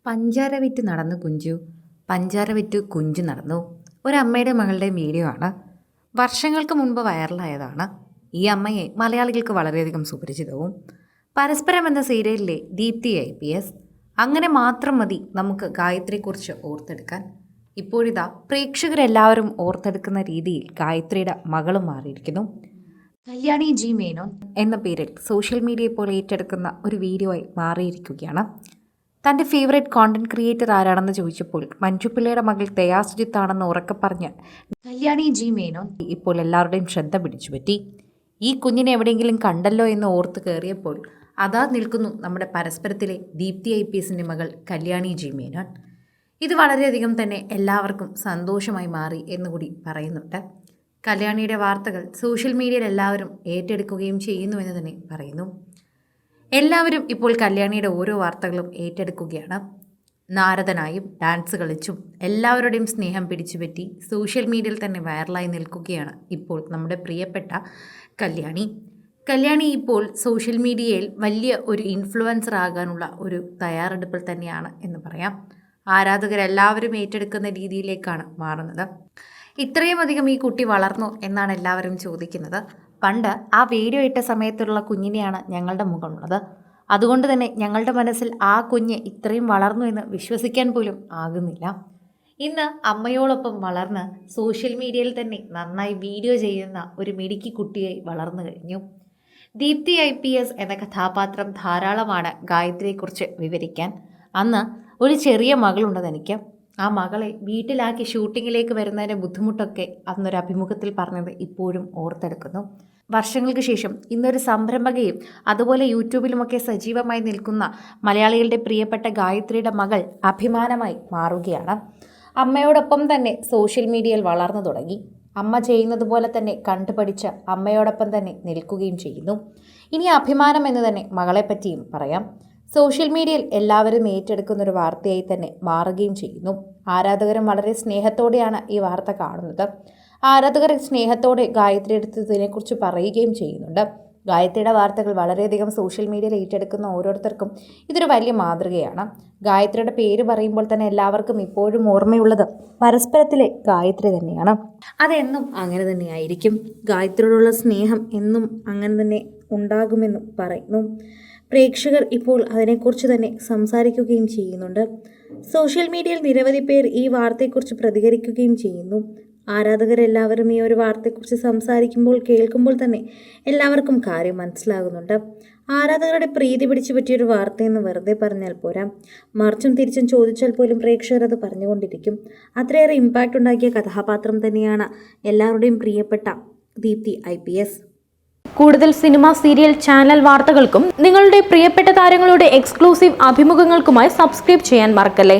പഞ്ചാര വിറ്റ് നടന്നു കുഞ്ചു. പഞ്ചാര വിറ്റ് കുഞ്ചു നടന്നു. ഒരമ്മയുടെ മകളുടെ വീഡിയോ ആണ്. വർഷങ്ങൾക്ക് മുൻപ് വൈറലായതാണ്. ഈ അമ്മയെ മലയാളികൾക്ക് വളരെയധികം സുപരിചിതവും. പരസ്പരം എന്ന സീരിയലിലെ ദീപ്തി IPS. അങ്ങനെ മാത്രം മതി നമുക്ക് ഗായത്രിയെക്കുറിച്ച് ഓർത്തെടുക്കാൻ. ഇപ്പോഴിതാ പ്രേക്ഷകരെല്ലാവരും ഓർത്തെടുക്കുന്ന രീതിയിൽ ഗായത്രിയുടെ മകളും മാറിയിരിക്കുന്നു. കല്യാണി G മേനോൻ എന്ന പേരിൽ സോഷ്യൽ മീഡിയ ഇപ്പോൾ ഏറ്റെടുക്കുന്ന ഒരു വീഡിയോ ആയി മാറിയിരിക്കുകയാണ്. തൻ്റെ ഫേവറേറ്റ് കോണ്ടന്റ് ക്രിയേറ്റർ ആരാണെന്ന് ചോദിച്ചപ്പോൾ മഞ്ജുപിള്ളയുടെ മകൾ ദയാ സുജിത്താണെന്ന് ഉറക്കെ പറഞ്ഞ് കല്യാണി G മേനോൻ ഇപ്പോൾ എല്ലാവരുടെയും ശ്രദ്ധ പിടിച്ചുപറ്റി. ഈ കുഞ്ഞിനെ എവിടെയെങ്കിലും കണ്ടല്ലോ എന്ന് ഓർത്ത് കയറിയപ്പോൾ അതാ നിൽക്കുന്നു നമ്മുടെ പരസ്പരത്തിലെ ദീപ്തി IPSൻ്റെ മകൾ കല്യാണി G മേനോൻ. ഇത് വളരെയധികം തന്നെ എല്ലാവർക്കും സന്തോഷമായി മാറി എന്നുകൂടി പറയുന്നുണ്ട്. കല്യാണിയുടെ വാർത്തകൾ സോഷ്യൽ മീഡിയയിൽ എല്ലാവരും ഏറ്റെടുക്കുകയും ചെയ്യുന്നുവെന്ന് തന്നെ പറയുന്നു. എല്ലാവരും ഇപ്പോൾ കല്യാണിയുടെ ഓരോ വാർത്തകളും ഏറ്റെടുക്കുകയാണ്. നാരദനായും ഡാൻസ് കളിച്ചും എല്ലാവരുടെയും സ്നേഹം പിടിച്ചുപറ്റി സോഷ്യൽ മീഡിയയിൽ തന്നെ വൈറലായി നിൽക്കുകയാണ് ഇപ്പോൾ നമ്മുടെ പ്രിയപ്പെട്ട കല്യാണി. കല്യാണി ഇപ്പോൾ സോഷ്യൽ മീഡിയയിൽ വലിയ ഒരു ഇൻഫ്ലുവൻസർ ആകാനുള്ള ഒരു തയ്യാറെടുപ്പിൽ തന്നെയാണ് എന്ന് പറയാം. ആരാധകരെല്ലാവരും ഏറ്റെടുക്കുന്ന രീതിയിലേക്കാണ് മാറുന്നത്. ഇത്രയും അധികം ഈ കുട്ടി വളർന്നു എന്നാണ് എല്ലാവരും ചോദിക്കുന്നത്. പണ്ട് ആ വീഡിയോ ഇട്ട സമയത്തുള്ള കുഞ്ഞിനെയാണ് ഞങ്ങളുടെ മുഖമുള്ളത്. അതുകൊണ്ട് തന്നെ ഞങ്ങളുടെ മനസ്സിൽ ആ കുഞ്ഞ് ഇത്രയും വളർന്നു എന്ന് വിശ്വസിക്കാൻ പോലും ആകുന്നില്ല. ഇന്ന് അമ്മയോടൊപ്പം വളർന്ന് സോഷ്യൽ മീഡിയയിൽ തന്നെ നന്നായി വീഡിയോ ചെയ്യുന്ന ഒരു മിടുക്കി കുട്ടിയായി വളർന്നു കഴിഞ്ഞു. ദീപ്തി IPS എന്ന കഥാപാത്രം ധാരാളമാണ് ഗായത്രിയെക്കുറിച്ച് വിവരിക്കാൻ. അന്ന് ഒരു ചെറിയ മകളുണ്ടെന്ന് എനിക്ക്. ആ മകളെ വീട്ടിലാക്കി ഷൂട്ടിങ്ങിലേക്ക് വരുന്നതിൻ്റെ ബുദ്ധിമുട്ടൊക്കെ അന്നൊരു അഭിമുഖത്തിൽ പറഞ്ഞത് ഇപ്പോഴും ഓർത്തെടുക്കുന്നു. വർഷങ്ങൾക്ക് ശേഷം ഇന്നൊരു സംരംഭകയും അതുപോലെ യൂട്യൂബിലുമൊക്കെ സജീവമായി നിൽക്കുന്ന മലയാളികളുടെ പ്രിയപ്പെട്ട ഗായത്രിയുടെ മകൾ അഭിമാനമായി മാറുകയാണ്. അമ്മയോടൊപ്പം തന്നെ സോഷ്യൽ മീഡിയയിൽ വളർന്നു തുടങ്ങി. അമ്മ ചെയ്യുന്നത് പോലെ തന്നെ കണ്ടുപഠിച്ച് അമ്മയോടൊപ്പം തന്നെ നിൽക്കുകയും ചെയ്യുന്നു. ഇനി അഭിമാനം എന്ന് തന്നെ മകളെപ്പറ്റിയും പറയാം. സോഷ്യൽ മീഡിയയിൽ എല്ലാവരും ഏറ്റെടുക്കുന്നൊരു വാർത്തയായി തന്നെ മാറുകയും ചെയ്യുന്നു. ആരാധകരും വളരെ സ്നേഹത്തോടെയാണ് ഈ വാർത്ത കാണുന്നത്. ആരാധകർ സ്നേഹത്തോടെ ഗായത്രി എടുത്തതിനെക്കുറിച്ച് പറയുകയും ചെയ്യുന്നുണ്ട്. ഗായത്രിയുടെ വാർത്തകൾ വളരെയധികം സോഷ്യൽ മീഡിയയിൽ ഏറ്റെടുക്കുന്ന ഓരോരുത്തർക്കും ഇതൊരു വലിയ മാതൃകയാണ്. ഗായത്രിയുടെ പേര് പറയുമ്പോൾ തന്നെ എല്ലാവർക്കും ഇപ്പോഴും ഓർമ്മയുള്ളത് പരസ്പരത്തിലെ ഗായത്രി തന്നെയാണ്. അതെന്നും അങ്ങനെ തന്നെയായിരിക്കും. ഗായത്രിയോടുള്ള സ്നേഹം എന്നും അങ്ങനെ തന്നെ ഉണ്ടാകുമെന്നും പറയുന്നു. പ്രേക്ഷകർ ഇപ്പോൾ അതിനെക്കുറിച്ച് തന്നെ സംസാരിക്കുകയും ചെയ്യുന്നുണ്ട്. സോഷ്യൽ മീഡിയയിൽ നിരവധി പേർ ഈ വാർത്തയെക്കുറിച്ച് പ്രതികരിക്കുകയും ചെയ്യുന്നു. ആരാധകരെല്ലാവരും ഈ ഒരു വാർത്തയെക്കുറിച്ച് സംസാരിക്കുമ്പോൾ കേൾക്കുമ്പോൾ തന്നെ എല്ലാവർക്കും കാര്യം മനസ്സിലാകുന്നുണ്ട്. ആരാധകരുടെ പ്രീതി പിടിച്ചു പറ്റിയൊരു വാർത്തയെന്ന് വെറുതെ പറഞ്ഞാൽ പോരാ, മറിച്ചും തിരിച്ചും ചോദിച്ചാൽ പോലും പ്രേക്ഷകർ അത് പറഞ്ഞുകൊണ്ടിരിക്കും. അത്രയേറെ ഇമ്പാക്റ്റ് ഉണ്ടാക്കിയ കഥാപാത്രം തന്നെയാണ് എല്ലാവരുടെയും പ്രിയപ്പെട്ട ദീപ്തി IPS. കൂടുതൽ സിനിമ, സീരിയൽ, ചാനൽ വാർത്തകൾക്കും നിങ്ങളുടെ പ്രിയപ്പെട്ട താരങ്ങളുടെ എക്സ്ക്ലൂസീവ് അഭിമുഖങ്ങൾക്കുമായി സബ്സ്ക്രൈബ് ചെയ്യാൻ മറക്കല്ലേ.